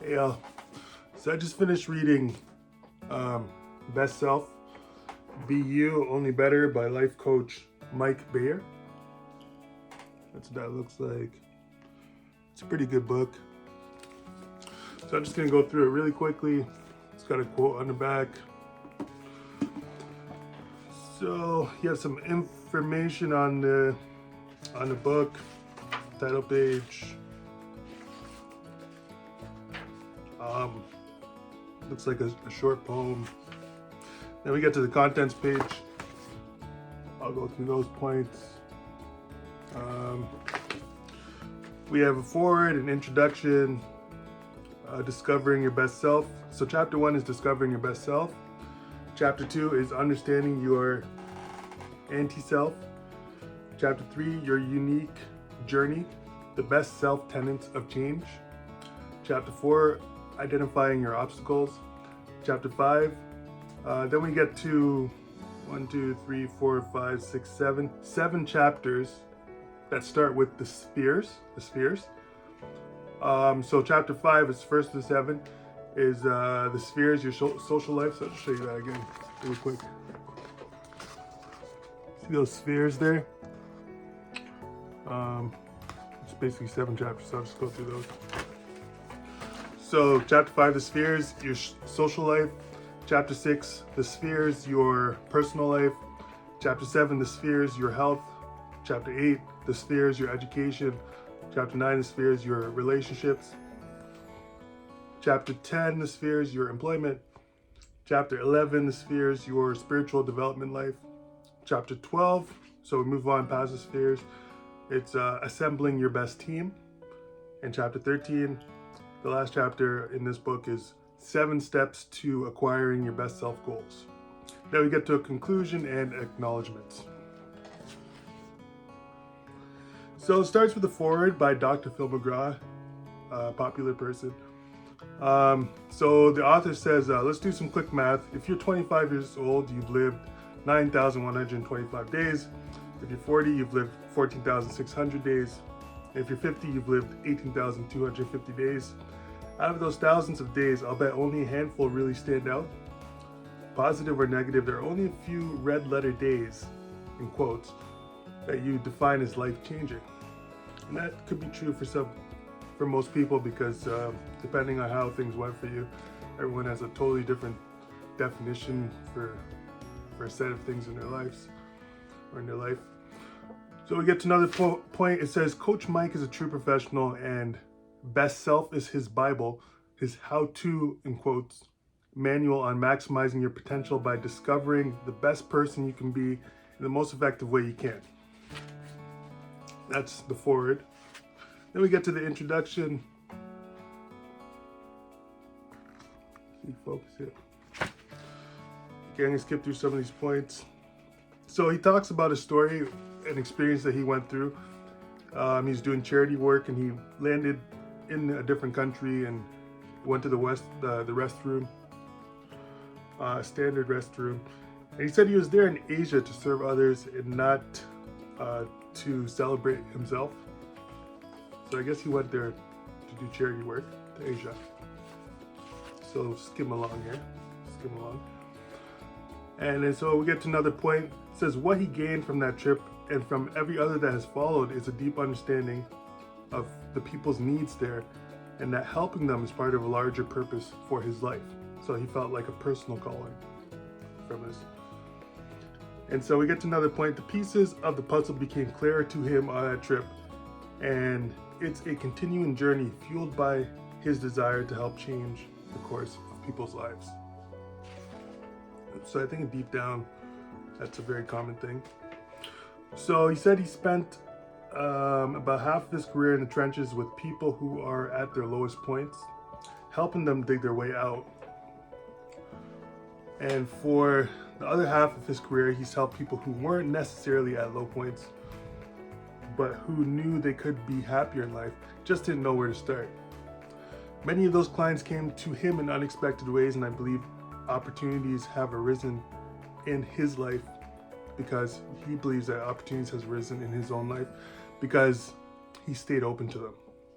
Hey, so I just finished reading Best Self, Be You, Only Better by life coach Mike Bayer. That's what that looks like. It's a pretty good book. So I'm just going to go through it really quickly. It's got a quote on the back. So you have some information on the book, title page. Looks like a short poem. Then we get to the contents page. I'll go through those points. We have a foreword, an introduction, discovering your best self. So chapter 1 is discovering your best self. Chapter 2 is understanding your anti-self. Chapter 3, your unique journey, the best self tenets of change. Chapter 4, identifying your obstacles. Chapter 5, then we get to 7 chapters that start with the spheres. So chapter 5 is first to 7 is the spheres, your social life. So I'll just show you that again real quick. See those spheres there? It's basically 7 chapters, so I'll just go through those. So chapter 5, the spheres, your social life. Chapter 6, the spheres, your personal life. Chapter 7, the spheres, your health. Chapter 8, the spheres, your education. Chapter 9, the spheres, your relationships. Chapter 10, the spheres, your employment. Chapter 11, the spheres, your spiritual development life. Chapter 12, so we move on past the spheres. It's assembling your best team. And chapter 13, the last chapter in this book, is 7 steps to acquiring your best self goals. Then we get to a conclusion and acknowledgements. So it starts with a foreword by Dr. Phil McGraw, a popular person. So the author says, let's do some quick math. If you're 25 years old, you've lived 9,125 days. If you're 40, you've lived 14,600 days. If you're 50, you've lived 18,250 days. Out of those thousands of days, I'll bet only a handful really stand out. Positive or negative, there are only a few red letter days, in quotes, that you define as life-changing. And that could be true for most people, because depending on how things went for you, everyone has a totally different definition for a set of things in their lives or in their life. So we get to another point. It says, Coach Mike is a true professional and Best Self is his Bible, his how-to, in quotes, manual on maximizing your potential by discovering the best person you can be in the most effective way you can. That's the foreword. Then we get to the introduction. Focus here. Okay, I'm gonna skip through some of these points. So he talks about a story, an experience that he went through. He's doing charity work and he landed in a different country and went to the restroom, standard restroom. And he said he was there in Asia to serve others and not to celebrate himself. So I guess he went there to do charity work to Asia. So skim along here, skim along. And then so we get to another point. It says what he gained from that trip and from every other that has followed is a deep understanding of the people's needs there, and that helping them is part of a larger purpose for his life. So he felt like a personal calling from this. And so we get to another point. The pieces of the puzzle became clearer to him on that trip, and it's a continuing journey fueled by his desire to help change the course of people's lives. So I think deep down, that's a very common thing. So he said he spent about half of his career in the trenches with people who are at their lowest points, helping them dig their way out. And for the other half of his career, he's helped people who weren't necessarily at low points, but who knew they could be happier in life, just didn't know where to start. Many of those clients came to him in unexpected ways, and I believe opportunities have arisen in his life because he believes that opportunities has risen in his own life because he stayed open to them.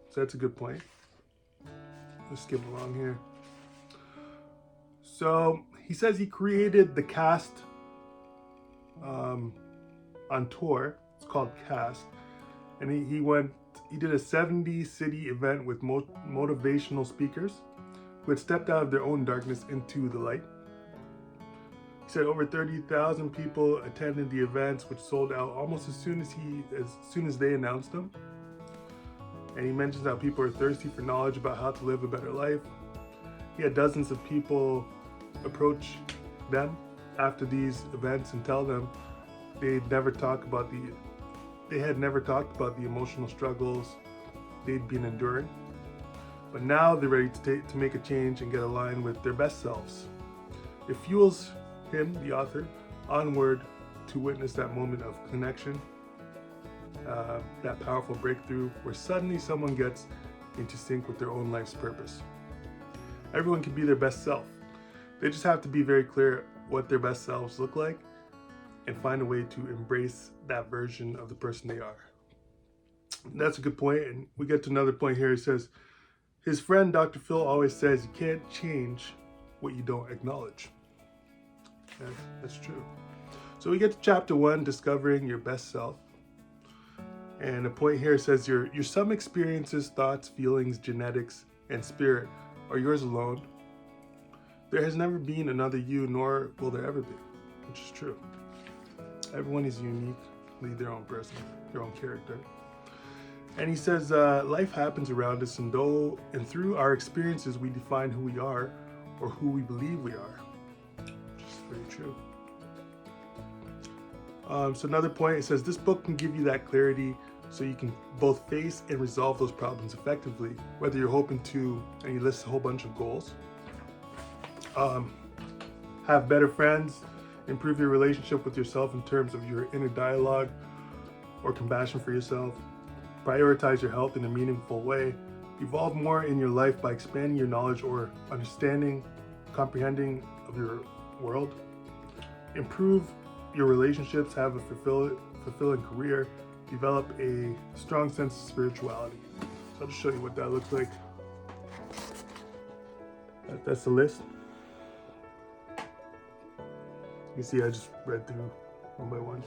So that's a good point. let's skip along here. So he says he created the cast on tour. It's called Cast, and he did a 70-city event with motivational speakers who had stepped out of their own darkness into the light. He said over 30,000 people attended the events, which sold out almost as soon as they announced them. And he mentions how people are thirsty for knowledge about how to live a better life. He had dozens of people approach them after these events and tell them they had never talked about the emotional struggles they'd been enduring. But now they're ready to make a change and get aligned with their best selves. It fuels him, the author, onward to witness that moment of connection, that powerful breakthrough where suddenly someone gets into sync with their own life's purpose. Everyone can be their best self. They just have to be very clear what their best selves look like and find a way to embrace that version of the person they are. And that's a good point. And we get to another point here. It says, his friend Dr. Phil always says you can't change what you don't acknowledge. That's true. So we get to chapter 1, discovering your best self. And a point here says your some experiences, thoughts, feelings, genetics, and spirit are yours alone. There has never been another you, nor will there ever be, which is true. Everyone is uniquely their own person, their own character. And he says, life happens around us, and through our experiences, we define who we are or who we believe we are, which is very true. So another point, it says, this book can give you that clarity so you can both face and resolve those problems effectively, whether you're hoping to, and he lists a whole bunch of goals. Have better friends, improve your relationship with yourself in terms of your inner dialogue or compassion for yourself, prioritize your health in a meaningful way, evolve more in your life by expanding your knowledge or understanding, comprehending of your world, improve your relationships, have a fulfilling career, develop a strong sense of spirituality. So I'll just show you what that looks like. That's the list. You see, I just read through one by one.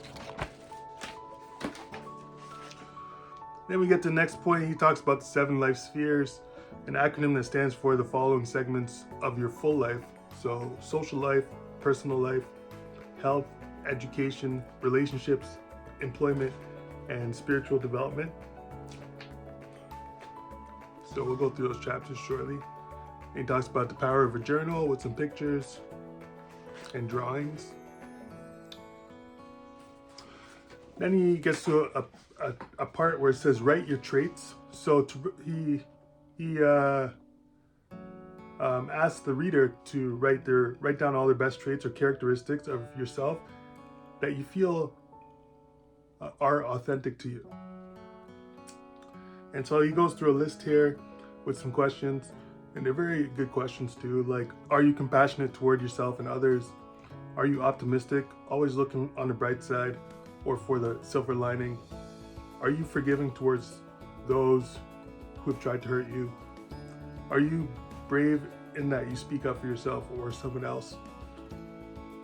Then we get to the next point. He talks about the 7 life spheres, an acronym that stands for the following segments of your full life. So social life, personal life, health, education, relationships, employment, and spiritual development. So we'll go through those chapters shortly. He talks about the power of a journal with some pictures and drawings. Then he gets to a part where it says write your traits. So he asks the reader to write down all their best traits or characteristics of yourself that you feel are authentic to you. And so he goes through a list here with some questions, and they're very good questions too, like, are you compassionate toward yourself and others? Are you optimistic, always looking on the bright side or for the silver lining? Are you forgiving towards those who have tried to hurt you? Are you brave in that you speak up for yourself or someone else?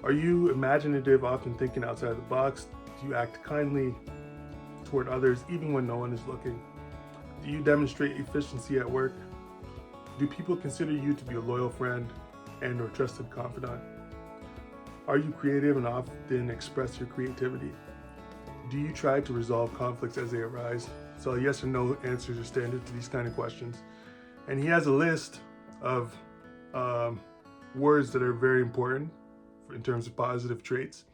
Are you imaginative, often thinking outside the box? Do you act kindly toward others even when no one is looking? Do you demonstrate efficiency at work? Do people consider you to be a loyal friend and or trusted confidant? Are you creative and often express your creativity? Do you try to resolve conflicts as they arise? So yes or no answers are standard to these kind of questions. And he has a list of words that are very important in terms of positive traits.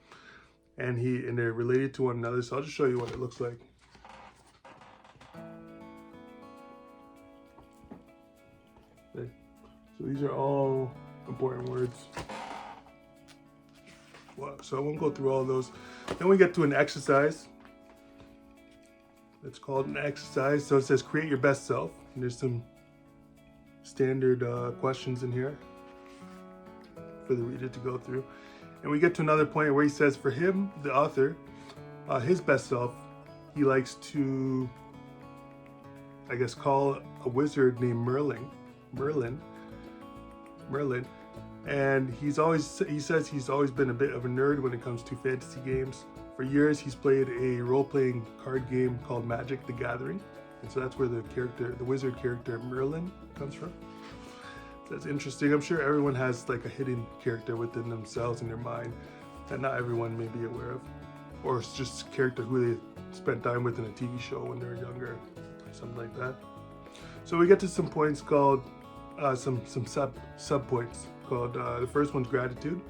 And they're related to one another. So I'll just show you what it looks like. Okay. So these are all important words. Well, so I won't go through all of those. Then we get to an exercise. It's called an exercise. So it says create your best self. And there's some standard questions in here for the reader to go through. And we get to another point where he says for him, the author, his best self, he likes to, I guess, call a wizard named Merlin. Merlin, and he says he's always been a bit of a nerd when it comes to fantasy games. For years, he's played a role-playing card game called Magic: The Gathering, and so that's where the wizard character Merlin comes from. So that's interesting. I'm sure everyone has like a hidden character within themselves in their mind that not everyone may be aware of, or it's just a character who they spent time with in a TV show when they were younger, or something like that. So we get to some points called some sub points called the first one's gratitude,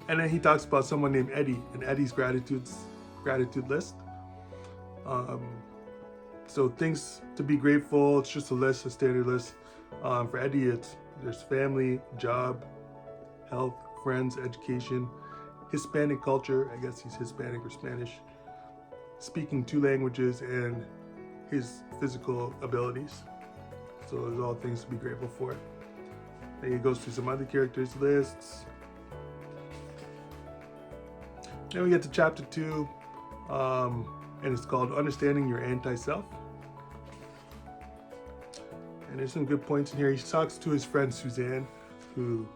and then he talks about someone named Eddie and Eddie's gratitude list. So things to be grateful. It's just a standard list. For Eddie, there's family, job, health, friends, education, Hispanic culture. I guess he's Hispanic or Spanish. Speaking 2 languages and his physical abilities. So those are all things to be grateful for. Then he goes through some other characters' lists. Then we get to chapter 2, and it's called Understanding Your Anti-Self. And there's some good points in here. He talks to his friend Suzanne, who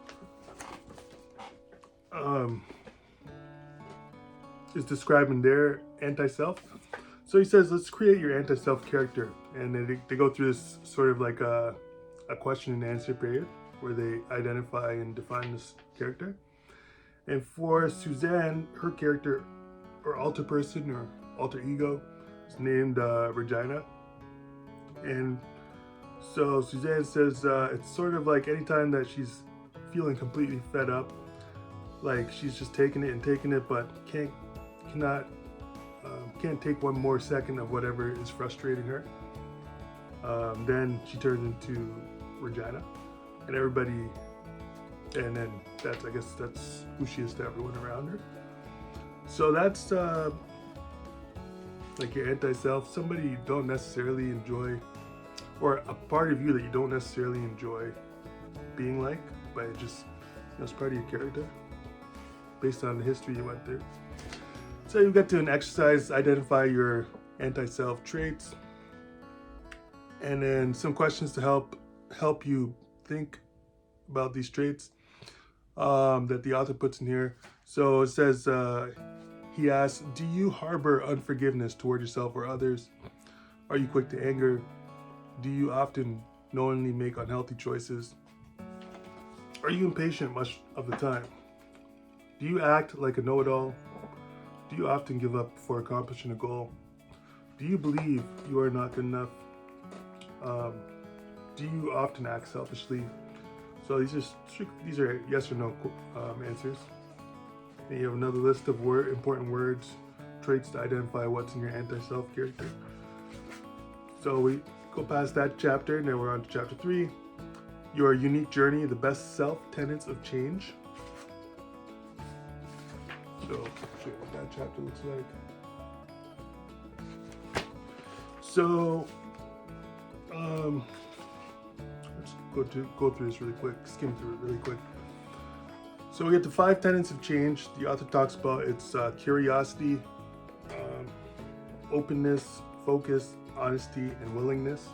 is describing their anti-self. So he says, let's create your anti-self character. And then they go through this sort of like a question and answer period where they identify and define this character. And for Suzanne, her character, or alter person, or alter ego, is named Regina. And so Suzanne says it's sort of like anytime that she's feeling completely fed up, like she's just taking it, but can't take one more second of whatever is frustrating her. Then she turns into Regina, and then I guess that's who she is to everyone around her. So that's like your anti-self, somebody you don't necessarily enjoy, or a part of you that you don't necessarily enjoy being like, but it just, it's part of your character based on the history you went through. So you get to an exercise, identify your anti-self traits, and then some questions to help you think about these traits that the author puts in here. So it says, he asks, do you harbor unforgiveness toward yourself or others? Are you quick to anger? Do you often knowingly make unhealthy choices? Are you impatient much of the time? Do you act like a know-it-all? Do you often give up before accomplishing a goal? Do you believe you are not good enough? Do you often act selfishly? So these are yes or no answers. And you have another list of important words, traits to identify what's in your anti-self character. So we go past that chapter, and then we're on to chapter 3. Your unique journey, the best self, tenets of change. So I'll show you what that chapter looks like. So let's go through this really quick, skim through it really quick. So we get to 5 tenets of change. The author talks about its curiosity, openness, focus, honesty, and willingness.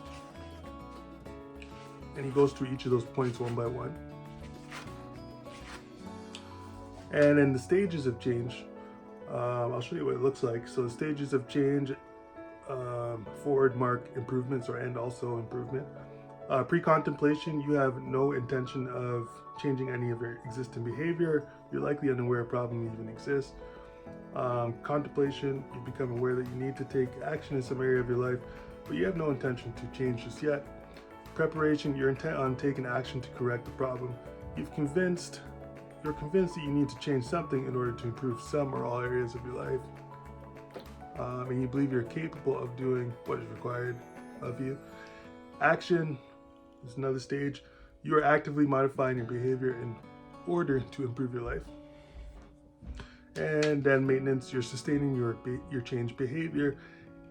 And he goes through each of those points one by one. And in the stages of change, I'll show you what it looks like. So the stages of change, forward mark improvements or and also improvement. Pre-contemplation, you have no intention of changing any of your existing behavior. You're likely unaware a problem even exists. Contemplation, you become aware that you need to take action in some area of your life, but you have no intention to change just yet. Preparation, you're intent on taking action to correct the problem. You're convinced that you need to change something in order to improve some or all areas of your life. And you believe you're capable of doing what is required of you. Action is another stage. You are actively modifying your behavior in order to improve your life. And then maintenance, you're sustaining your changed behavior,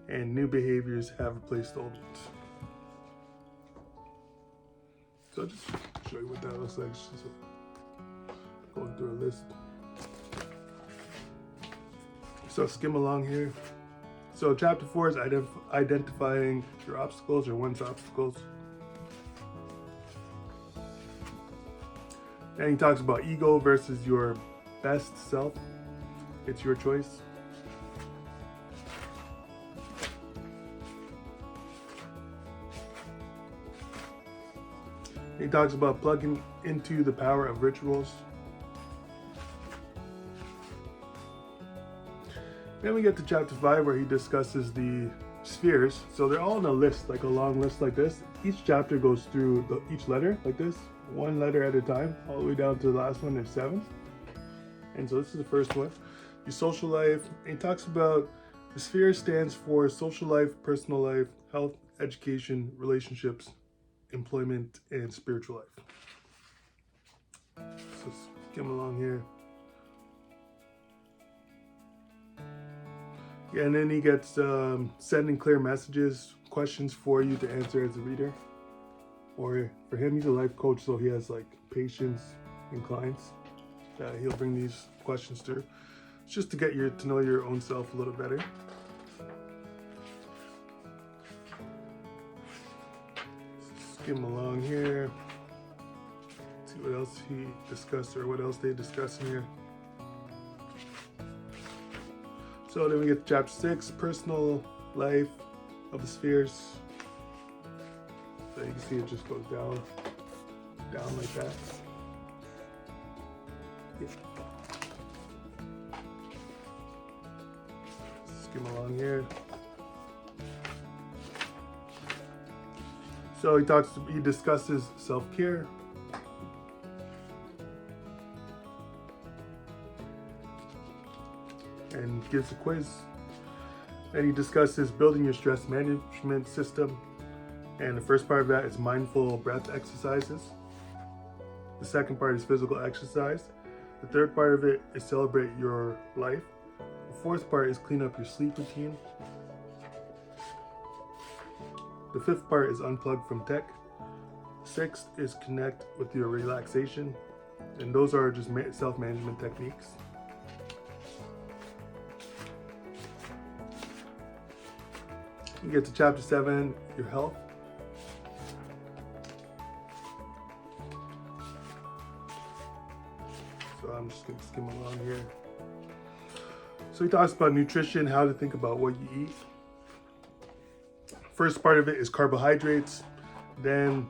and new behaviors have replaced old ones. So I'll just show you what that looks like. Just going through a list. So skim along here. So chapter 4 is identifying your obstacles or one's obstacles. And he talks about ego versus your best self. It's your choice. He talks about plugging into the power of rituals. Then we get to chapter 5 where he discusses the spheres. So they're all on a list, like a long list like this. Each chapter goes through each letter like this, one letter at a time, all the way down to the last one. There's 7. And so this is the first one. Your social life. And he talks about the sphere stands for social life, personal life, health, education, relationships, employment, and spiritual life. So skim along here. Yeah, and then he gets sending clear messages, questions for you to answer as a reader. Or for him, he's a life coach, so he has like patients and clients that he'll bring these questions through. It's just to get you to know your own self a little better. Skim along here. See what else he discussed or what else they discuss in here. So then we get to chapter 6, personal life of the spheres. So you can see it just goes down like that. Yeah. Skim along here. So he discusses self-care. And gives a quiz. And he discusses building your stress management system. And the first part of that is mindful breath exercises. The second part is physical exercise. The third part of it is celebrate your life. The fourth part is clean up your sleep routine. The fifth part is unplug from tech. Sixth is connect with your relaxation. And those are just self-management techniques. You get to chapter 7, your health. So I'm just going to skim along here. So he talks about nutrition, how to think about what you eat. First part of it is carbohydrates, then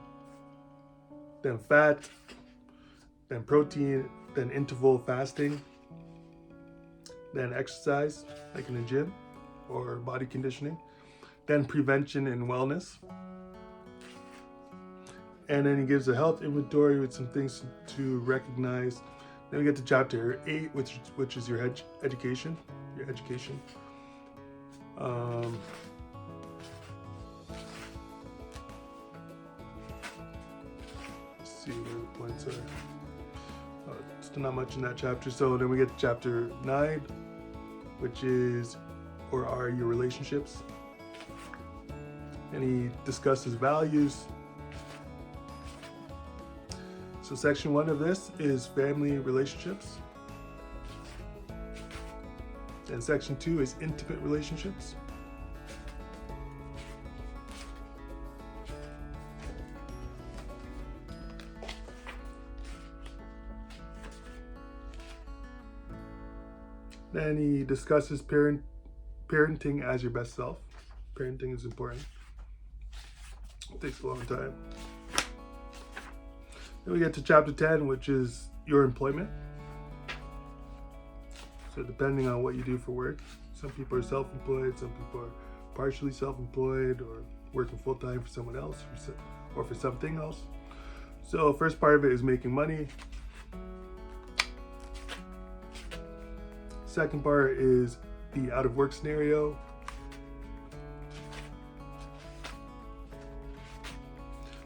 fat, then protein, then interval fasting, then exercise, like in the gym or body conditioning. Then prevention and wellness. And then he gives a health inventory with some things to recognize. Then we get to chapter 8, which is your education. Let's see where the points are. Still not much in that chapter. So then we get to chapter 9, which is, or are your relationships. And he discusses values. So section 1 of this is family relationships. And section 2 is intimate relationships. Then he discusses parenting as your best self. Parenting is important. It takes a long time. Then we get to chapter 10, which is your employment. So depending on what you do for work, some people are self-employed, some people are partially self-employed or working full-time for someone else or for something else. So first part of it is making money. Second part is the out of work scenario.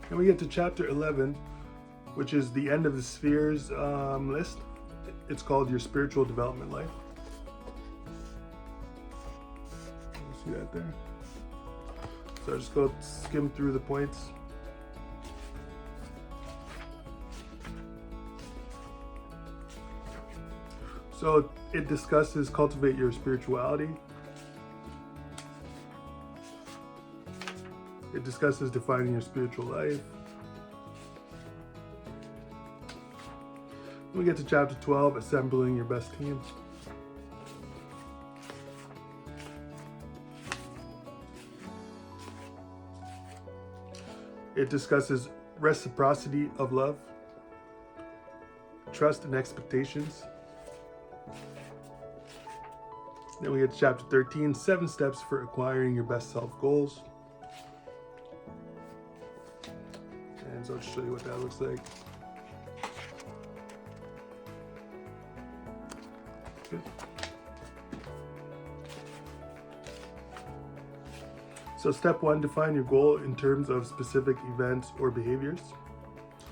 And we get to chapter 11, which is the end of the spheres list. It's called your spiritual development life. You see that there? So I just go skim through the points. So it discusses cultivate your spirituality. It discusses defining your spiritual life. Then we get to chapter 12, assembling your best team. It discusses reciprocity of love, trust and expectations. Then we get to chapter 13, 7 steps for acquiring your best self goals. And so I'll just show you what that looks like. Good. So step 1, define your goal in terms of specific events or behaviors.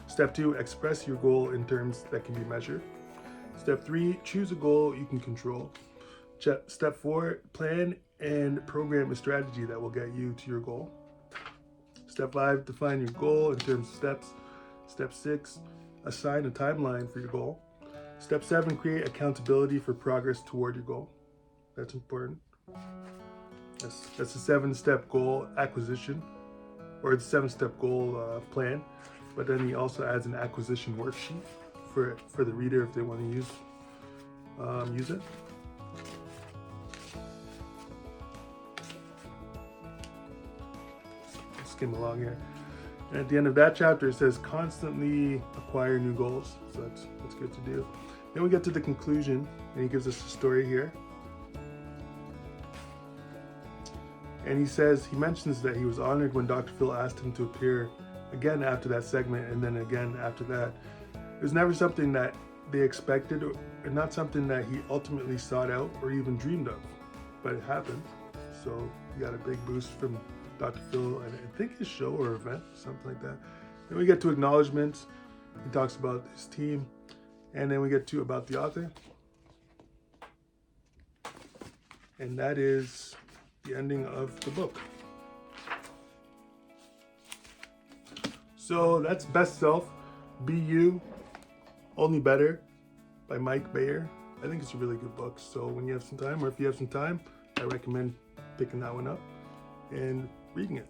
Step 2, express your goal in terms that can be measured. Step 3, choose a goal you can control. Step 4, plan and program a strategy that will get you to your goal. Step 5, define your goal in terms of steps. Step 6, assign a timeline for your goal. Step 7, create accountability for progress toward your goal. That's important. That's a 7-step goal acquisition, or the 7-step goal plan. But then he also adds an acquisition worksheet for the reader if they want to use it. Skim along here. And at the end of that chapter, it says constantly acquire new goals. So that's good to do. Then we get to the conclusion, and he gives us a story here. And he mentions that he was honored when Dr. Phil asked him to appear again after that segment, and then again after that. It was never something that they expected, or not something that he ultimately sought out or even dreamed of, but it happened. So he got a big boost from Dr. Phil, and I think his show or event, something like that. Then we get to acknowledgements. He talks about his team, and then we get to about the author. And that is the ending of the book. So that's Best Self, Be You, Only Better by Mike Bayer. I think it's a really good book. So when you have some time, or if you have some time, I recommend picking that one up and reading it.